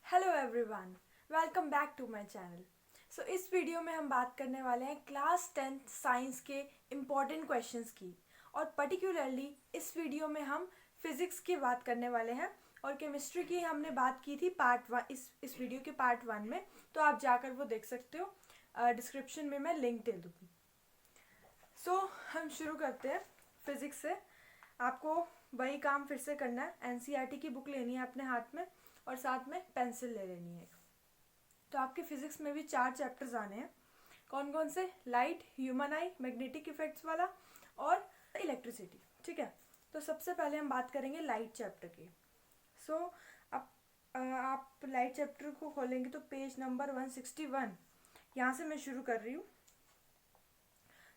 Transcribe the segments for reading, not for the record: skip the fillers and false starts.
Hello everyone, welcome back to my channel. So इस video में हम बात करने वाले हैं क्लास 10th साइंस के इम्पॉर्टेंट क्वेश्चंस की। और पर्टिकुलरली इस वीडियो में हम फिज़िक्स की बात करने वाले हैं और केमिस्ट्री की हमने बात की थी पार्ट 1 इस वीडियो के पार्ट 1 में, तो आप जाकर वो देख सकते हो। डिस्क्रिप्शन में मैं लिंक दे दूँगी। सो हम शुरू करते हैं फिज़िक्स से। आपको वही काम फिर से करना है, एनसीईआरटी की बुक लेनी है अपने हाथ में और साथ में पेंसिल ले लेनी है। तो आपके फिजिक्स में भी 4 चैप्टर्स आने हैं। कौन कौन से? लाइट, ह्यूमन आई, मैग्नेटिक इफेक्ट्स वाला और इलेक्ट्रिसिटी। ठीक है, तो सबसे पहले हम बात करेंगे लाइट चैप्टर की। सो आप लाइट चैप्टर को खोलेंगे तो पेज नंबर 161 यहाँ से मैं शुरू कर रही हूँ।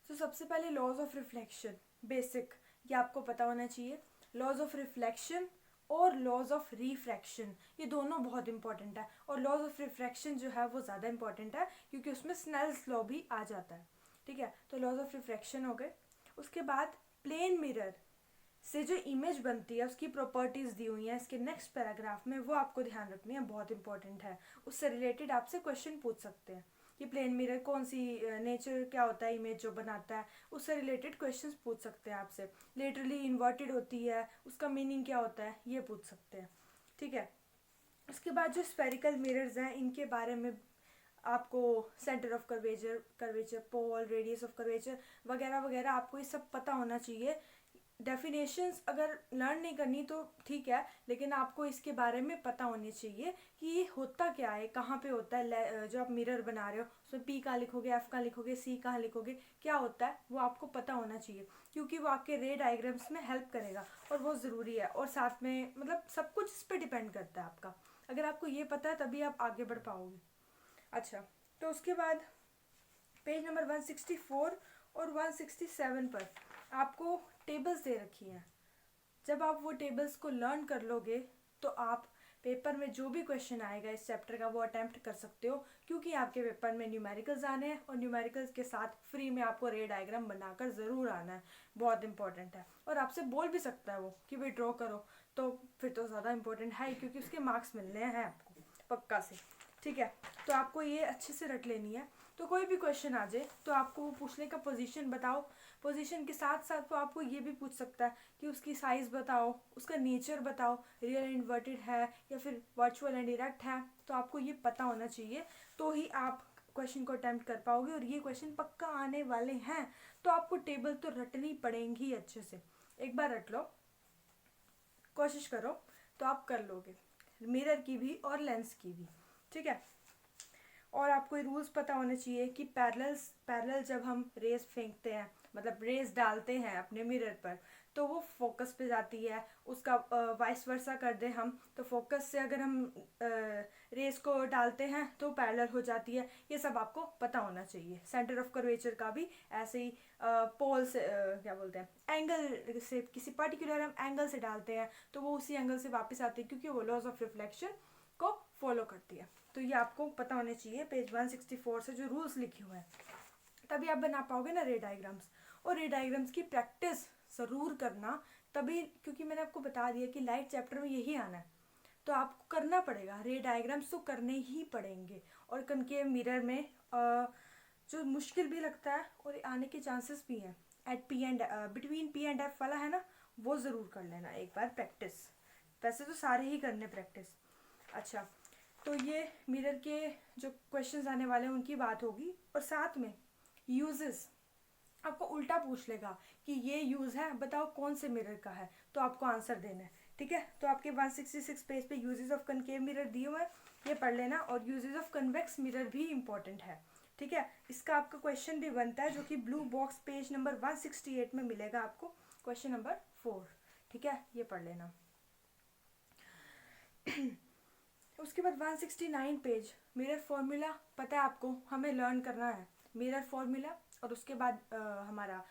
तो सबसे पहले लॉज ऑफ रिफ्लेक्शन बेसिक, ये आपको पता होना चाहिए। लॉज ऑफ रिफ्लेक्शन और लॉज ऑफ रिफ्रैक्शन, ये दोनों बहुत इंपॉर्टेंट है। और लॉज ऑफ रिफ्रैक्शन जो है वो ज़्यादा इंपॉर्टेंट है क्योंकि उसमें स्नेल्स लॉ भी आ जाता है। ठीक है, तो लॉज ऑफ रिफ्रैक्शन हो गए। उसके बाद प्लेन मिरर से जो इमेज बनती है उसकी प्रॉपर्टीज़ दी हुई हैं इसके नेक्स्ट पैराग्राफ में, वो आपको ध्यान रखनी है, बहुत इंपॉर्टेंट है। उससे रिलेटेड आपसे क्वेश्चन पूछ सकते हैं कि प्लेन मिरर कौन सी नेचर क्या होता है, इमेज जो बनाता है, उससे रिलेटेड क्वेश्चंस पूछ सकते हैं आपसे। लेटरली इन्वर्टेड होती है, उसका मीनिंग क्या होता है, ये पूछ सकते हैं। ठीक है, उसके बाद जो स्फेरिकल मिरर्स हैं इनके बारे में आपको centre of curvature, pole, radius of curvature वगैरह वगैरह आपको ये सब पता होना चाहिए। डेफिनेशंस अगर लर्न नहीं करनी तो ठीक है, लेकिन आपको इसके बारे में पता होनी चाहिए कि ये होता क्या है, कहाँ पे होता है। जो आप मिरर बना रहे हो उसमें पी कहाँ लिखोगे, एफ कहाँ लिखोगे, सी कहाँ लिखोगे, क्या होता है वो आपको पता होना चाहिए क्योंकि वो आपके रे डायग्राम्स में हेल्प करेगा और वो ज़रूरी है। और साथ में मतलब सब कुछ इस पर डिपेंड करता है आपका। अगर आपको ये पता है तभी आप आगे बढ़ पाओगे। अच्छा, तो उसके बाद पेज नंबर 164 और 167 पर आपको टेबल्स दे रखी हैं। जब आप वो टेबल्स को लर्न कर लोगे तो आप पेपर में जो भी क्वेश्चन आएगा इस चैप्टर का वो अटेम्प्ट कर सकते हो क्योंकि आपके पेपर में न्यूमेरिकल्स आने हैं और न्यूमेरिकल्स के साथ फ्री में आपको रे डायग्राम बनाकर ज़रूर आना है, बहुत इंपॉर्टेंट है। और आपसे बोल भी सकता है वो कि भाई ड्रॉ करो, तो फिर तो ज़्यादा इंपॉर्टेंट है क्योंकि उसके मार्क्स मिलने हैं आपको पक्का से। ठीक है, तो आपको ये अच्छे से रट लेनी है। तो कोई भी क्वेश्चन आ जाए तो आपको वो पूछने का पोजीशन बताओ, पोजीशन के साथ साथ वो आपको ये भी पूछ सकता है कि उसकी साइज़ बताओ, उसका नेचर बताओ, रियल एंड इन्वर्टेड है या फिर वर्चुअल एंड डायरेक्ट है। तो आपको ये पता होना चाहिए तो ही आप क्वेश्चन को अटेम्प्ट कर पाओगे और ये क्वेश्चन पक्का आने वाले हैं। तो आपको टेबल तो रटनी पड़ेंगी अच्छे से, एक बार रट लो, कोशिश करो तो आप कर लोगे, मिरर की भी और लेंस की भी। ठीक है, और आपको ये रूल्स पता होने चाहिए कि पैरेलल जब हम रेस फेंकते हैं, मतलब रेस डालते हैं अपने मिरर पर, तो वो फोकस पे जाती है। उसका वाइस वर्सा कर दें हम तो फोकस से अगर हम रेस को डालते हैं तो पैरेलल हो जाती है। ये सब आपको पता होना चाहिए। सेंटर ऑफ कर्वेचर का भी ऐसे ही पोल से क्या बोलते हैं, एंगल से, किसी पर्टिकुलर हम एंगल से डालते हैं तो वो उसी एंगल से वापस आती है क्योंकि वो लॉज ऑफ रिफ्लेक्शन को फॉलो करती है। तो ये आपको पता होने चाहिए पेज 164 से जो रूल्स लिखे हुए हैं, तभी आप बना पाओगे ना रे डायग्राम्स। और रे डायग्राम्स की प्रैक्टिस ज़रूर करना, तभी, क्योंकि मैंने आपको बता दिया कि लाइट चैप्टर में यही आना है तो आपको करना पड़ेगा, रे डायग्राम्स तो करने ही पड़ेंगे। और कनकेव मिरर में जो मुश्किल भी लगता है और आने के चांसेस भी हैं, at P and between P and F वाला है ना, वो ज़रूर कर लेना एक बार प्रैक्टिस। वैसे तो सारे ही करने प्रैक्टिस। अच्छा, तो ये मिरर के जो क्वेश्चंस आने वाले हैं उनकी बात होगी। और साथ में यूजेस आपको उल्टा पूछ लेगा कि ये यूज़ है, बताओ कौन से मिरर का है, तो आपको आंसर देना है। ठीक है, तो आपके 166 पेज पे यूजेस ऑफ कनकेव मिरर दिए हुए हैं, ये पढ़ लेना। और यूजेस ऑफ कन्वेक्स मिरर भी इंपॉर्टेंट है। ठीक है, इसका आपका क्वेश्चन भी बनता है जो कि ब्लू बॉक्स पेज नंबर 168 में मिलेगा आपको, क्वेश्चन नंबर 4। ठीक है, ये पढ़ लेना। उसके बाद 169 पेज मिरर फॉर्मूला, पता है आपको हमें लर्न करना है मिरर फॉर्मूला। और उसके बाद हमारा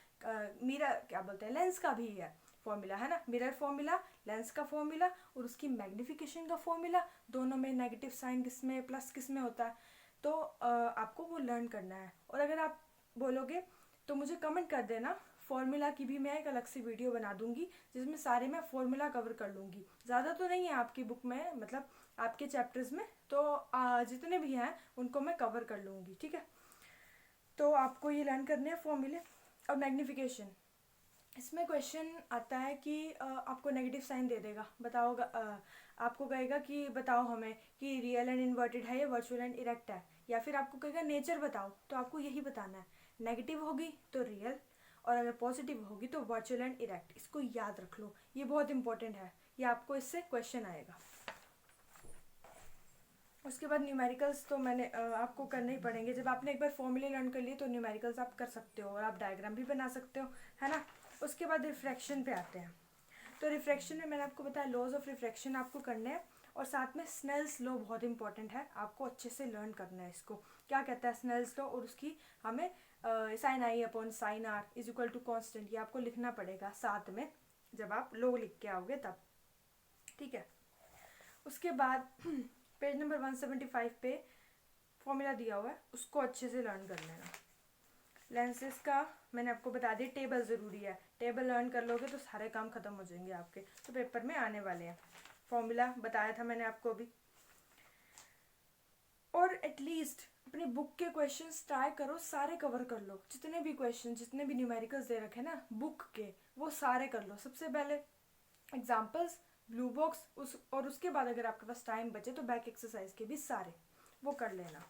मिरर क्या बोलते हैं, लेंस का भी है फॉर्मूला, है ना। मिरर फॉर्मूला, लेंस का फॉर्मूला और उसकी मैग्निफिकेशन का फॉर्मूला, दोनों में नेगेटिव साइन किस में प्लस किस में होता है, तो आपको वो लर्न करना है। और अगर आप बोलोगे तो मुझे कमेंट कर देना, फॉर्मूला की भी मैं एक अलग से वीडियो बना दूंगी जिसमें सारे मैं फॉर्मूला कवर कर लूँगी। ज़्यादा तो नहीं है आपकी बुक में, मतलब आपके चैप्टर्स में, तो जितने भी हैं उनको मैं कवर कर लूँगी, ठीक है। तो आपको ये लर्न करने हैं फॉर्मूले। और मैग्नीफिकेशन, इसमें क्वेश्चन आता है कि आपको नेगेटिव साइन दे देगा, बताओगा, आपको कहेगा कि बताओ हमें कि रियल एंड इन्वर्टेड है या वर्चुअल एंड इरेक्ट है, या फिर आपको कहेगा नेचर बताओ, तो आपको यही बताना है, नेगेटिव होगी तो रियल, और अगर पॉजिटिव होगी तो वर्चुअल एंड इरेक्ट। इसको याद रख लो, ये बहुत इंपॉर्टेंट है, ये आपको इससे क्वेश्चन आएगा। उसके बाद न्यूमेरिकल्स तो मैंने आपको करने ही पड़ेंगे। जब आपने एक बार फॉर्मूले लर्न कर लिए तो न्यूमेरिकल्स आप कर सकते हो, और आप डायग्राम भी बना सकते हो, है ना। उसके बाद रिफ्रैक्शन पे आते हैं। तो रिफ्रैक्शन में मैंने आपको बताया लॉज ऑफ रिफ्रैक्शन आपको करने हैं, और साथ में स्नेल्स लॉ बहुत इंपॉर्टेंट है, आपको अच्छे से लर्न करना है इसको। क्या कहता है स्नेल्स लॉ, और उसकी हमें sine I upon sine R is equal to constant, ये आपको लिखना पड़ेगा साथ में, जब आप लॉ लिख के आओगे तब, ठीक है। उसके बाद पेज नंबर 175 पे फॉर्मूला दिया हुआ है, उसको अच्छे से लर्न कर लेना। लेंसेज का मैंने आपको बता दिया, टेबल ज़रूरी है, टेबल लर्न कर लोगे तो सारे काम खत्म हो जाएंगे आपके, तो पेपर में आने वाले हैं। फॉर्मूला बताया था मैंने आपको अभी। और एटलीस्ट अपनी बुक के क्वेश्चंस ट्राई करो, सारे कवर कर लो, जितने भी क्वेश्चन, जितने भी न्यूमेरिकल्स दे रखे ना बुक के, वो सारे कर लो। सबसे पहले एग्जाम्पल्स, ब्लू बॉक्स, और उसके बाद अगर आपके पास टाइम बचे तो बैक एक्सरसाइज के भी सारे वो कर लेना।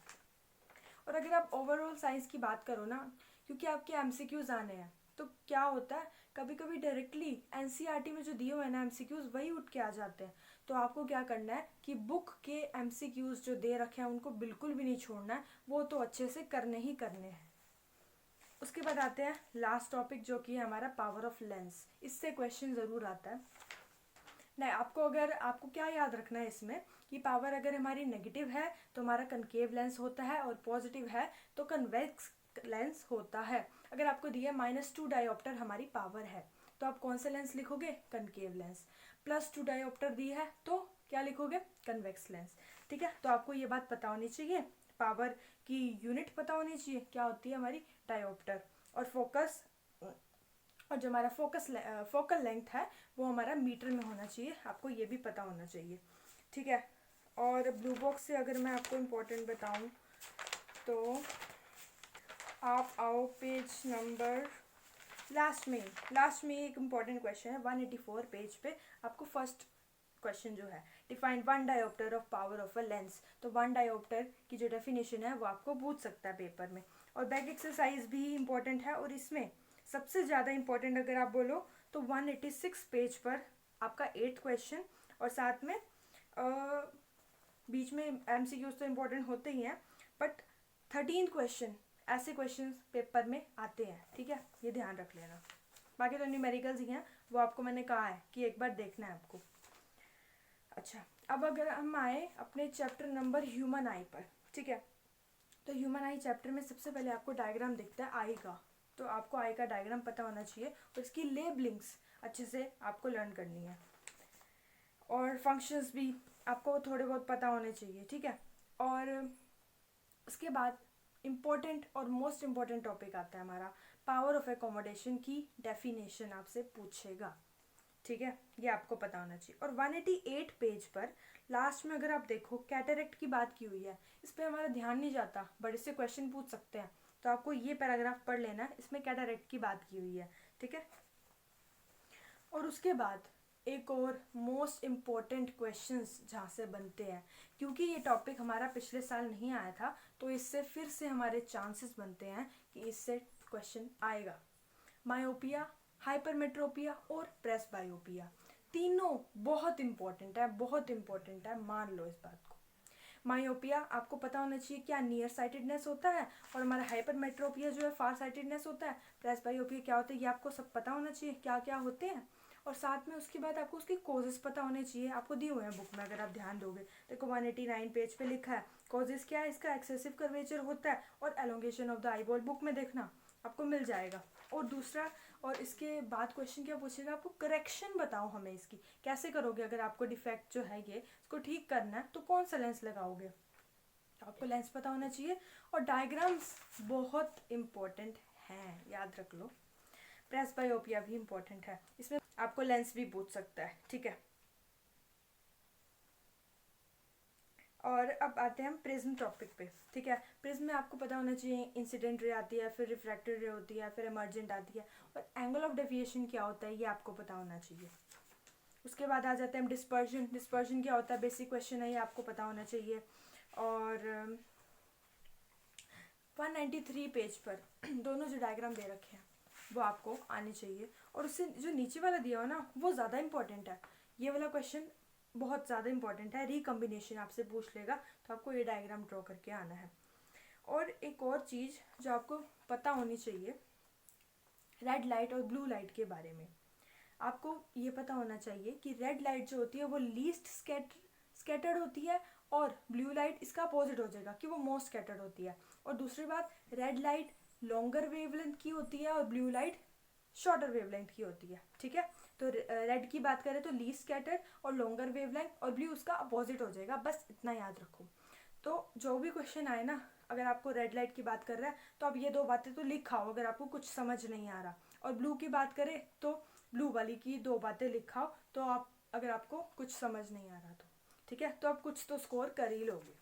और अगर आप ओवरऑल साइंस की बात करो ना, क्योंकि आपके एमसीक्यूज आने हैं, तो क्या होता है कभी कभी डायरेक्टली एनसीईआरटी में जो दिए हुए हैं ना एमसीक्यूज, वही उठ के आ जाते हैं। तो आपको क्या करना है कि बुक के एमसीक्यूज जो दे रखे हैं उनको बिल्कुल भी नहीं छोड़ना है, वो तो अच्छे से करने ही करने हैं। उसके बाद आते हैं लास्ट टॉपिक, जो कि है हमारा पावर ऑफ लेंस। इससे क्वेश्चन ज़रूर आता है। नहीं, आपको क्या याद रखना है इसमें कि पावर अगर हमारी नेगेटिव है तो हमारा कनकेव लेंस होता है, और पॉजिटिव है तो कन्वेक्स लेंस होता है। अगर आपको दिया -2 डायोप्टर हमारी पावर है, तो आप कौन सा लेंस लिखोगे? Concave lens. +2 डायोप्टर दी है तो क्या लिखोगे? कन्वेक्स लेंस, ठीक है। तो आपको ये बात पता होनी चाहिए, पावर की यूनिट पता होनी चाहिए, क्या होती है हमारी? डायोप्टर। और फोकस, और जो हमारा फोकल लेंथ है वो हमारा मीटर में होना चाहिए, आपको ये भी पता होना चाहिए, ठीक है। और ब्लू बॉक्स से अगर मैं आपको इम्पोर्टेंट बताऊं तो आप आओ पेज नंबर लास्ट में एक इम्पॉर्टेंट क्वेश्चन है 184 पेज पे। आपको फर्स्ट क्वेश्चन जो है, define 1 dioptre of power of a lens, तो 1 डायोप्टर की जो डेफिनेशन है वो आपको पूछ सकता है पेपर में। और बैक एक्सरसाइज भी इम्पॉर्टेंट है, और इसमें सबसे ज़्यादा इम्पॉर्टेंट अगर आप बोलो तो 186 पेज पर आपका 8th क्वेश्चन, और साथ में बीच में एमसीक्यूज तो इम्पोर्टेंट होते ही हैं, बट 13 क्वेश्चन ऐसे क्वेश्चन पेपर में आते हैं, ठीक है, ये ध्यान रख लेना। बाकी तो न्यूमेरिकल्स ही हैं, वो आपको मैंने कहा है कि एक बार देखना है आपको। अच्छा, अब अगर हम आए अपने चैप्टर नंबर ह्यूमन आई पर, ठीक है, तो ह्यूमन आई चैप्टर में सबसे पहले आपको डायग्राम दिखता है आई का, तो आपको आई का डायग्राम पता होना चाहिए, और इसकी लेबलिंग्स अच्छे से आपको लर्न करनी है, और फंक्शंस भी आपको थोड़े बहुत पता होने चाहिए, ठीक है। और उसके बाद इम्पोर्टेंट और मोस्ट इम्पोर्टेंट टॉपिक आता है हमारा पावर ऑफ एकोमोडेशन की डेफिनेशन आपसे पूछेगा, ठीक है, ये आपको पता होना चाहिए। और 188 पेज पर लास्ट में अगर आप देखो कैटरेक्ट की बात की हुई है, इस पर हमारा ध्यान नहीं जाता, बट इससे क्वेश्चन पूछ सकते हैं, तो आपको ये पैराग्राफ पढ़ लेना है, इसमें कैटरेक्ट की बात की हुई है, ठीक है। और उसके बाद एक और मोस्ट इम्पॉर्टेंट क्वेश्चंस जहाँ से बनते हैं, क्योंकि ये टॉपिक हमारा पिछले साल नहीं आया था, तो इससे फिर से हमारे चांसेस बनते हैं कि इससे क्वेश्चन आएगा। मायोपिया, हाइपरमेट्रोपिया और प्रेसबायोपिया, तीनों बहुत इंपॉर्टेंट है, बहुत इंपॉर्टेंट है, मान लो इस बात को। मायोपिया आपको पता होना चाहिए क्या नियर साइटेडनेस होता है, और हमारा हाइपरमेट्रोपिया जो है फार साइटेडनेस होता है, प्रेसबायोपिया क्या होता है ये आपको सब पता होना चाहिए क्या क्या होते हैं। और साथ में उसके बाद आपको उसकी कॉजेस पता होने चाहिए, आपको दिए हुए हैं बुक में, अगर आप ध्यान दोगे देखो 189 पेज पे लिखा है कॉजेस क्या है, इसका एक्सेसिव कर्वेचर होता है और elongation of the eyeball, book में देखना आपको मिल जाएगा। और दूसरा, और इसके बाद क्वेश्चन क्या पूछेगा, आपको करेक्शन बताओ हमें इसकी कैसे करोगे, अगर आपको डिफेक्ट जो है ये इसको ठीक करना है तो कौन सा लेंस लगाओगे, तो आपको लेंस पता होना चाहिए। और डायग्राम्स बहुत इम्पोर्टेंट हैं, याद रख लो। प्रेसबायोपिया भी इम्पोर्टेंट है, इसमें आपको लेंस भी पूछ सकता है, ठीक है। और अब आते हैं हम प्रिज्म टॉपिक पे, ठीक है। प्रिज्म में आपको पता होना चाहिए इंसिडेंट रे आती है, फिर रिफ्रैक्टेड रे होती है, फिर इमर्जेंट आती है, और एंगल ऑफ डेविएशन क्या होता है ये आपको पता होना चाहिए। उसके बाद आ जाते हैं हम डिस्पर्जन। डिस्पर्जन क्या होता है, बेसिक क्वेश्चन है, ये आपको पता होना चाहिए। और 193 पेज पर दोनों जो डायग्राम दे रखे हैं वो आपको आने चाहिए, और उससे जो नीचे वाला दिया हो ना वो ज़्यादा इंपॉर्टेंट है। ये वाला क्वेश्चन बहुत ज़्यादा इंपॉर्टेंट है, रिकम्बिनेशन आपसे पूछ लेगा, तो आपको ये डायग्राम ड्रॉ करके आना है। और एक और चीज़ जो आपको पता होनी चाहिए रेड लाइट और ब्लू लाइट के बारे में, आपको ये पता होना चाहिए कि रेड लाइट जो होती है वो लीस्ट स्कैटर्ड होती है, और ब्लू लाइट इसका अपोजिट हो जाएगा कि वो मोस्ट स्कैटर्ड होती है। और दूसरी बात, रेड लाइट लॉन्गर वेवलेंथ की होती है और ब्लू लाइट शॉर्टर वेवलेंथ की होती है, ठीक है। तो रेड की बात करें तो लीस्ट स्कैटर्ड और लॉन्गर वेवलेंथ, और ब्लू उसका अपोजिट हो जाएगा, बस इतना याद रखो। तो जो भी क्वेश्चन आए ना, अगर आपको रेड लाइट की बात कर रहा है तो आप ये दो बातें तो लिखाओ अगर आपको कुछ समझ नहीं आ रहा, और ब्लू की बात करें तो ब्लू वाली की दो बातें लिखाओ, तो आप अगर आपको कुछ समझ नहीं आ रहा तो, ठीक है, तो आप कुछ तो स्कोर कर ही लोगे।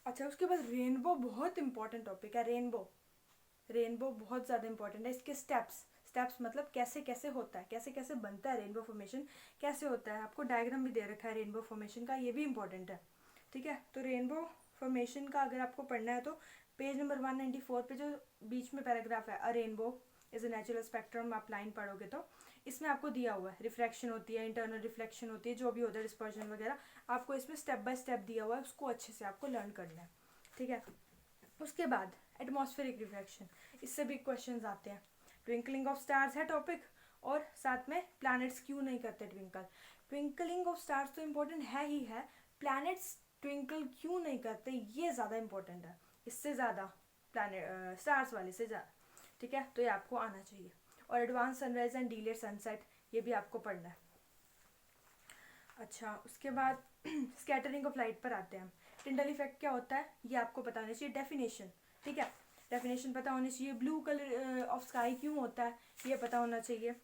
अच्छा, उसके बाद रेनबो बहुत इंपॉर्टेंट टॉपिक है। रेनबो बहुत ज़्यादा इंपॉर्टेंट है। इसके स्टेप्स मतलब कैसे कैसे होता है, कैसे कैसे बनता है रेनबो फॉर्मेशन, कैसे होता है, आपको डायग्राम भी दे रखा है रेनबो फॉर्मेशन का, ये भी इंपॉर्टेंट है, ठीक है। तो रेनबो फॉर्मेशन का अगर आपको पढ़ना है तो पेज नंबर 194 पे जो बीच में पैराग्राफ है, अ rainbow is a natural spectrum, आप लाइन पढ़ोगे तो इसमें आपको दिया हुआ है रिफ्रैक्शन होती है, इंटरनल रिफ्लेक्शन होती है, जो भी होता है डिस्पर्जन वगैरह, आपको इसमें स्टेप बाय स्टेप दिया हुआ है, उसको अच्छे से आपको लर्न करना है, ठीक है। उसके बाद एटमॉस्फेरिक रिफ्रैक्शन, इससे भी क्वेश्चंस आते हैं। ट्विंकलिंग ऑफ स्टार्स है टॉपिक, और साथ में प्लैनेट्स क्यों नहीं करते ट्विंकलिंग ऑफ स्टार्स तो इम्पोर्टेंट है ही है, प्लैनेट्स ट्विंकल क्यों नहीं करते ये ज़्यादा इंपॉर्टेंट है, इससे ज़्यादा प्लैनेट स्टार्स वाले से ज़्यादा, ठीक है। तो ये आपको आना चाहिए। और advance sunrise and delayed sunset, ये भी आपको पढ़ना है। अच्छा, उसके बाद स्कैटरिंग ऑफ लाइट पर आते हैं हम। टिंडल इफेक्ट क्या होता है ये आपको पता होना चाहिए, डेफिनेशन, ठीक है, डेफिनेशन पता होनी चाहिए। ब्लू कलर ऑफ स्काई क्यों होता है ये पता होना चाहिए।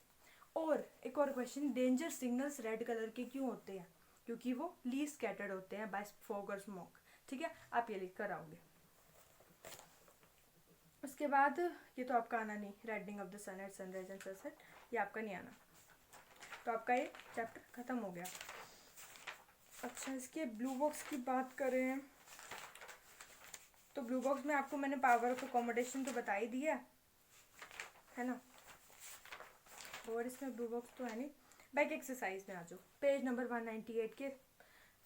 और एक और question, danger signals red colour के क्यों होते हैं, क्योंकि वो लीस्ट स्कैटर्ड होते हैं बाय फॉग और स्मोक, ठीक है, आप ये लिख कर आओगे। उसके बाद ये तो आपका आना नहीं, reddening of the sun at sunrise and sunset, ये आपका नहीं आना, तो आपका ये चैप्टर ख़त्म हो गया। अच्छा, इसके ब्लू बॉक्स की बात करें तो ब्लू बॉक्स में आपको मैंने पावर ऑफ अकोमोडेशन तो बता ही दिया है ना, और इसमें ब्लू बॉक्स तो है नहीं। बैक एक्सरसाइज में आ जाओ, पेज नंबर 198 के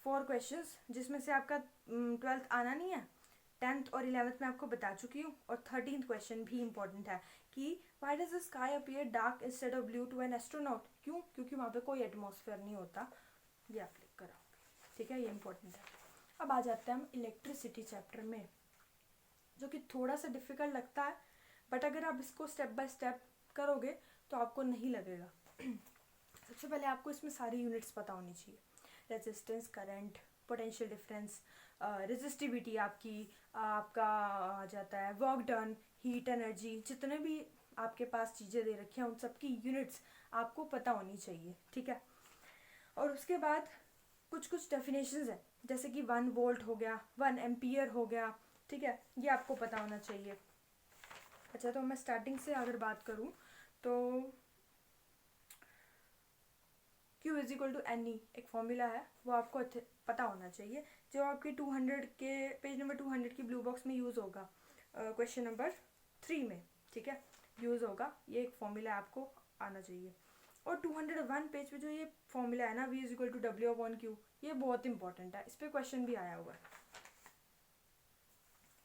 4 क्वेश्चंस, जिसमें से आपका 12th आना नहीं है, 10th और 11th में आपको बता चुकी हूँ, और 13th क्वेश्चन भी इंपॉर्टेंट है कि why does the sky appear dark instead of blue to an astronaut, क्यों, क्योंकि वहाँ पे कोई एटमॉस्फेयर नहीं होता, ये आप क्लिक कराओगे, ठीक है, ये इंपॉर्टेंट है। अब आ जाते हैं हम इलेक्ट्रिसिटी चैप्टर में, जो कि थोड़ा सा डिफिकल्ट लगता है, बट अगर आप इसको स्टेप बाय स्टेप करोगे तो आपको नहीं लगेगा। सबसे पहले आपको इसमें सारी यूनिट्स पता होनी चाहिए, resistance, current, potential difference, resistivity आपकी, आपका आ जाता है वर्क डन, हीट एनर्जी, जितने भी आपके पास चीज़ें दे रखी हैं उन सबकी यूनिट्स आपको पता होनी चाहिए, ठीक है। और उसके बाद कुछ कुछ डेफिनेशंस है, जैसे कि 1 वोल्ट हो गया, 1 एम्पियर हो गया, ठीक है, ये आपको पता होना चाहिए। अच्छा, तो मैं स्टार्टिंग से अगर बात करूँ तो Q is equal to N E एक फॉर्मूला है, वो आपको पता होना चाहिए, जो आपके 200 के पेज नंबर 200 की ब्लू बॉक्स में यूज़ होगा, क्वेश्चन नंबर 3 में, ठीक है, यूज़ होगा, ये एक फॉर्मूला आपको आना चाहिए। और 201 पेज पे जो ये फॉर्मूला है ना, V is equal to W upon Q, ये बहुत इंपॉर्टेंट है, इस पर क्वेश्चन भी आया हुआ है।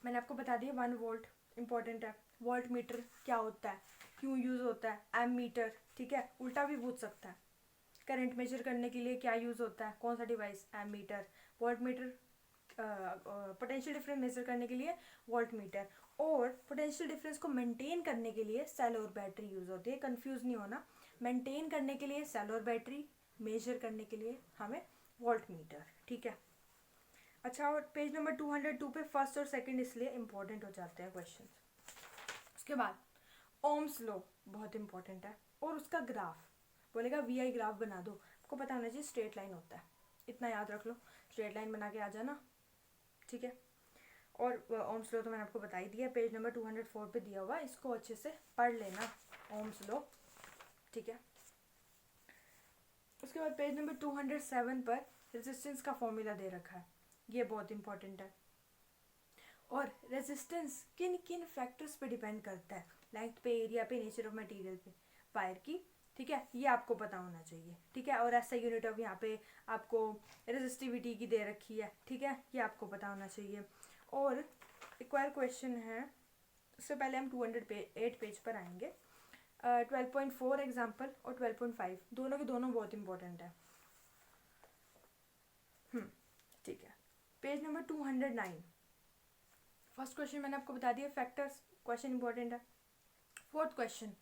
मैंने आपको बता दिया 1 वोल्ट इंपॉर्टेंट है, वोल्ट मीटर क्या होता है, क्यों यूज़ होता है, एम मीटर, ठीक है, उल्टा भी पूछ सकता है, करंट मेजर करने के लिए क्या यूज़ होता है, कौन सा device, ammeter, voltmeter, potential difference measure करने के लिए वोल्ट मीटर, और पोटेंशियल डिफरेंस को मेंटेन करने के लिए सेल और बैटरी यूज़ होती है, कंफ्यूज नहीं होना, मेंटेन करने के लिए सेल और बैटरी, मेजर करने के लिए हमें वोल्ट मीटर, ठीक है। अच्छा, और पेज नंबर 202 पे फर्स्ट और सेकंड इसलिए इंपॉर्टेंट हो जाते हैं क्वेश्चन। उसके बाद ओम्स लॉ बहुत इंपॉर्टेंट है, और उसका ग्राफ बोलेगा वी आई ग्राफ बना दो, आपको पता होना चाहिए स्ट्रेट लाइन होता है, इतना याद रख लो। स्ट्रेट लाइन बना के आ जाना, ठीक है। और ओम्स लॉ तो मैंने आपको बता ही दिया, पेज नंबर 204 पे दिया हुआ, इसको अच्छे से पढ़ लेना, ओम्स लॉ, ठीक है। उसके बाद पेज नंबर 207 पर रेजिस्टेंस का फॉर्मूला दे रखा है, ये बहुत इंपॉर्टेंट है। और रेजिस्टेंस किन किन फैक्टर्स पे डिपेंड करता है, लेंथ पे, एरिया पे, नेचर ऑफ मटेरियल पे, वायर की, ठीक है, ये आपको पता होना चाहिए, ठीक है। और ऐसा यूनिट ऑफ यहाँ पे आपको रेजिस्टिविटी की दे रखी है, ठीक है, ये आपको पता होना चाहिए। और एक और क्वेश्चन है, उससे पहले हम 208 पेज पर आएंगे। 12.4 एग्जाम्पल और 12.5 दोनों के दोनों बहुत इंपॉर्टेंट है, ठीक है। पेज नंबर 209, फर्स्ट क्वेश्चन मैंने आपको बता दिया, फैक्टर्स, क्वेश्चन इंपॉर्टेंट है। फोर्थ क्वेश्चन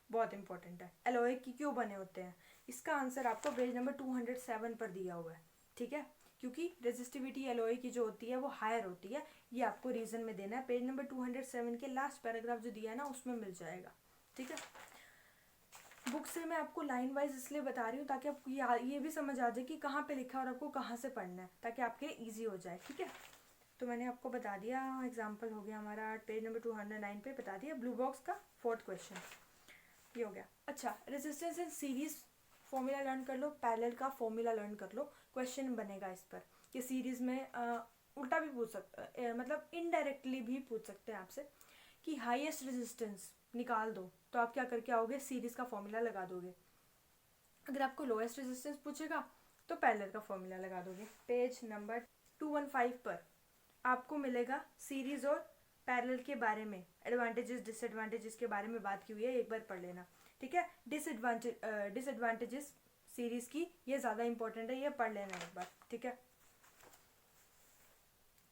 बहुत इंपॉर्टेंट है, एलॉय की क्यों बने होते हैं, इसका आंसर आपको पेज नंबर 207 पर दिया हुआ है, ठीक है। क्योंकि रेजिस्टिविटी एलॉय की जो होती है वो हायर होती है, ये आपको रीजन में देना है, पेज नंबर 207 के लास्ट पैराग्राफ जो दिया है ना उसमें मिल जाएगा, ठीक है। बुक से मैं आपको लाइन वाइज इसलिए बता रही हूँ ताकि आपको ये भी समझ आ जाए कि कहाँ पे लिखा है और आपको कहाँ से पढ़ना है, ताकि आपके लिए ईजी हो जाए, ठीक है। तो मैंने आपको बता दिया, एग्जाम्पल हो गया हमारा पेज नंबर 209 पे बता दिया, ब्लू बॉक्स का फोर्थ क्वेश्चन ये हो गया। अच्छा, resistance in series formula learn कर लो, पैरेलल का फॉर्मूला लर्न कर लो, क्वेश्चन बनेगा इस पर कि सीरीज में उल्टा भी पूछ सकते, मतलब इनडायरेक्टली भी पूछ सकते हैं आपसे कि हाईएस्ट रेजिस्टेंस निकाल दो, तो आप क्या करके आओगे, सीरीज का फॉर्मूला लगा दोगे। अगर आपको लोएस्ट रेजिस्टेंस पूछेगा तो पैरेलल का फॉर्मूला लगा दोगे। पेज नंबर 215 पर आपको मिलेगा सीरीज और पैरेलल के बारे में, एडवांटेजेस डिसएडवांटेजेस के बारे में बात की हुई है, एक बार पढ़ लेना, ठीक है। डिसएडवांटेजेस सीरीज की, ये ज़्यादा इंपॉर्टेंट है, ये पढ़ लेना एक बार, ठीक है।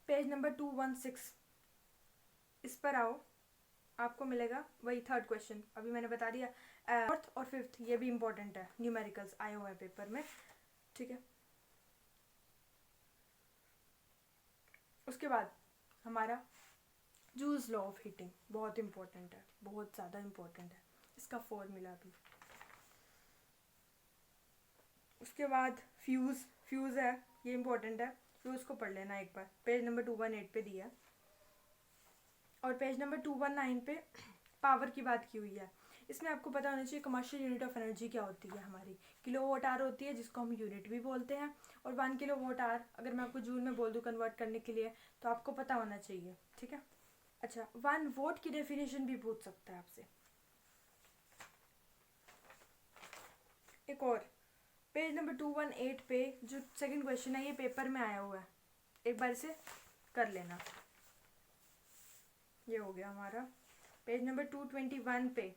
पेज नंबर 216 इस पर आओ, आपको मिलेगा वही थर्ड क्वेश्चन, अभी मैंने बता दिया। फोर्थ और फिफ्थ ये भी इंपॉर्टेंट है, न्यूमेरिकल्स आए हुए हैं पेपर में, ठीक है। उसके बाद हमारा जूल्स लॉ ऑफ हीटिंग बहुत इंपॉर्टेंट है, बहुत ज़्यादा इंपॉर्टेंट है, इसका फॉर्मूला भी। उसके बाद फ्यूज़ है, ये इंपॉर्टेंट है, फ्यूज़ को पढ़ लेना एक बार, पेज नंबर 218 पे दिया है। और पेज नंबर 219 पे पावर की बात की हुई है, इसमें आपको पता होना चाहिए कमर्शियल यूनिट ऑफ एनर्जी क्या होती है हमारी, किलोवाट आवर होती है, जिसको हम यूनिट भी बोलते हैं। और 1 किलोवाट आवर अगर मैं आपको जूल में बोल दूँ कन्वर्ट करने के लिए, तो आपको पता होना चाहिए, ठीक है। अच्छा, 1 वोट की डेफिनेशन भी पूछ सकता है आपसे। एक और पेज नंबर 218 पे जो सेकंड क्वेश्चन है, ये पेपर में आया हुआ है, एक बार इसे कर लेना। ये हो गया हमारा पेज नंबर 221 पे।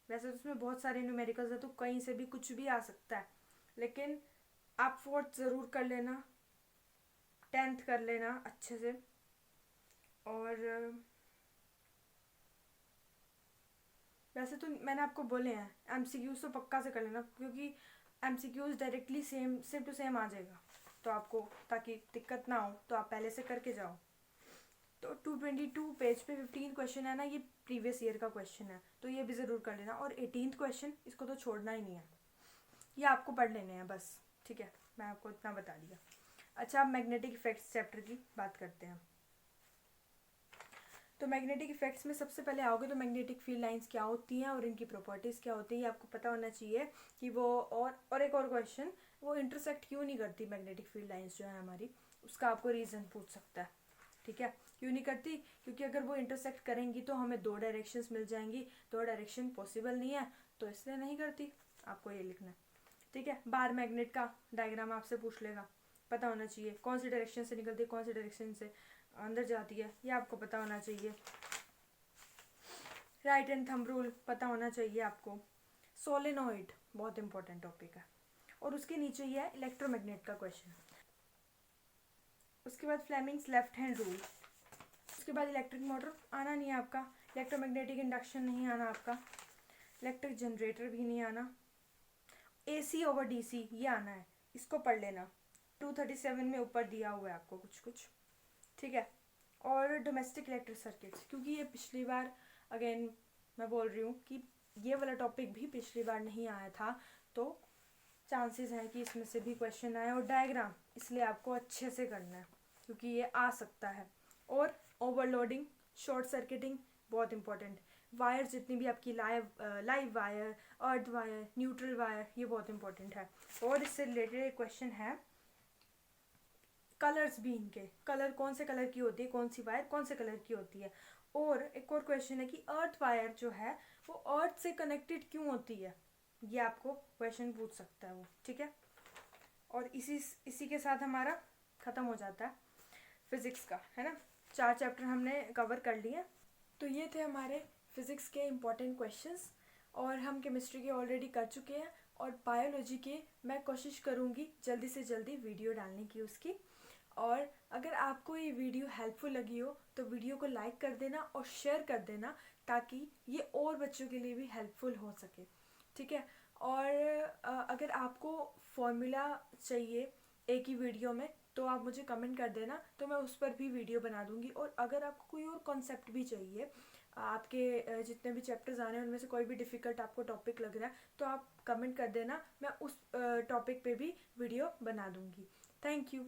वैसे तो उसमें बहुत सारे न्यूमेरिकल्स है, तो कहीं से भी कुछ भी आ सकता है, लेकिन आप फोर्थ ज़रूर कर लेना, 10th कर लेना अच्छे से। और वैसे तो मैंने आपको बोले हैं एमसीक्यूज तो पक्का से कर लेना, क्योंकि MCQs directly same to same आ जाएगा, तो आपको ताकि दिक्कत ना हो तो आप पहले से करके जाओ। तो 222 पेज पे 15 क्वेश्चन है ना, ये प्रीवियस ईयर का क्वेश्चन है, तो ये भी ज़रूर कर लेना। और 18th क्वेश्चन, इसको तो छोड़ना ही नहीं है, ये आपको पढ़ लेने हैं बस, ठीक है, मैं आपको इतना बता दिया। अच्छा, अब मैग्नेटिक इफेक्ट्स चैप्टर की बात करते हैं। तो मैग्नेटिक इफेक्ट्स में सबसे पहले आओगे तो मैग्नेटिक फील्ड लाइंस क्या होती हैं और इनकी प्रॉपर्टीज़ क्या होती है, ये आपको पता होना चाहिए कि वो। और एक और क्वेश्चन, वो इंटरसेक्ट क्यों नहीं करती मैग्नेटिक फील्ड लाइंस जो है हमारी, उसका आपको रीज़न पूछ सकता है, ठीक है। क्यों नहीं करती, क्योंकि अगर वो इंटरसेक्ट करेंगी तो हमें 2 डायरेक्शंस मिल जाएंगी, 2 डायरेक्शन पॉसिबल नहीं है, तो इसलिए नहीं करती, आपको ये लिखना है, ठीक है। बार मैग्नेट का डायग्राम आपसे पूछ लेगा, पता होना चाहिए कौन सी डायरेक्शन से निकलती है, कौन सी डायरेक्शन से अंदर जाती है, ये आपको पता होना चाहिए। राइट एंड थंब रूल पता होना चाहिए आपको। सोलेनोइड बहुत इंपॉर्टेंट टॉपिक है। और उसके नीचे ये है इलेक्ट्रोमैग्नेट का क्वेश्चन। उसके बाद फ्लेमिंग्स लेफ्ट हैंड रूल। उसके बाद इलेक्ट्रिक मोटर आना नहीं है आपका, इलेक्ट्रोमैग्नेटिक इंडक्शन नहीं आना आपका, इलेक्ट्रिक जनरेटर भी नहीं आना, AC ओवर DC ये आना है, इसको पढ़ लेना। 237 में ऊपर दिया हुआ है आपको कुछ कुछ, ठीक है। और डोमेस्टिक इलेक्ट्रिक सर्किट्स, क्योंकि ये पिछली बार, अगेन मैं बोल रही हूँ कि ये वाला टॉपिक भी पिछली बार नहीं आया था, तो चांसेस हैं कि इसमें से भी क्वेश्चन आए। और डायग्राम इसलिए आपको अच्छे से करना है क्योंकि ये आ सकता है। और ओवरलोडिंग, शॉर्ट सर्किटिंग बहुत इंपॉर्टेंट। वायर जितनी भी आपकी live wire, earth wire, neutral wire, ये बहुत इंपॉर्टेंट है। और इससे रिलेटेड एक क्वेश्चन है कलर्स भी, इनके कलर कौन से कलर की होती है, कौन सी वायर कौन से कलर की होती है। और एक और क्वेश्चन है कि अर्थ वायर जो है वो अर्थ से कनेक्टेड क्यों होती है, ये आपको क्वेश्चन पूछ सकता है वो, ठीक है। और इसी के साथ हमारा ख़त्म हो जाता है फिज़िक्स का, है ना। 4 चैप्टर हमने कवर कर लिए। तो ये थे हमारे फिज़िक्स के इम्पोर्टेंट क्वेश्चंस, और हम केमिस्ट्री के ऑलरेडी कर चुके हैं। और बायोलॉजी के मैं कोशिश करूँगी जल्दी से जल्दी वीडियो डालने की उसकी। और अगर आपको ये वीडियो हेल्पफुल लगी हो तो वीडियो को लाइक कर देना और शेयर कर देना, ताकि ये और बच्चों के लिए भी हेल्पफुल हो सके, ठीक है। और अगर आपको फॉर्मूला चाहिए एक ही वीडियो में तो आप मुझे कमेंट कर देना, तो मैं उस पर भी वीडियो बना दूंगी। और अगर आपको कोई और कॉन्सेप्ट भी चाहिए, आपके जितने भी चैप्टर्स आ रहे हैं उनमें से कोई भी डिफ़िकल्ट आपको टॉपिक लग रहा है तो आप कमेंट कर देना, मैं उस टॉपिक पे भी वीडियो बना दूंगी। Thank you.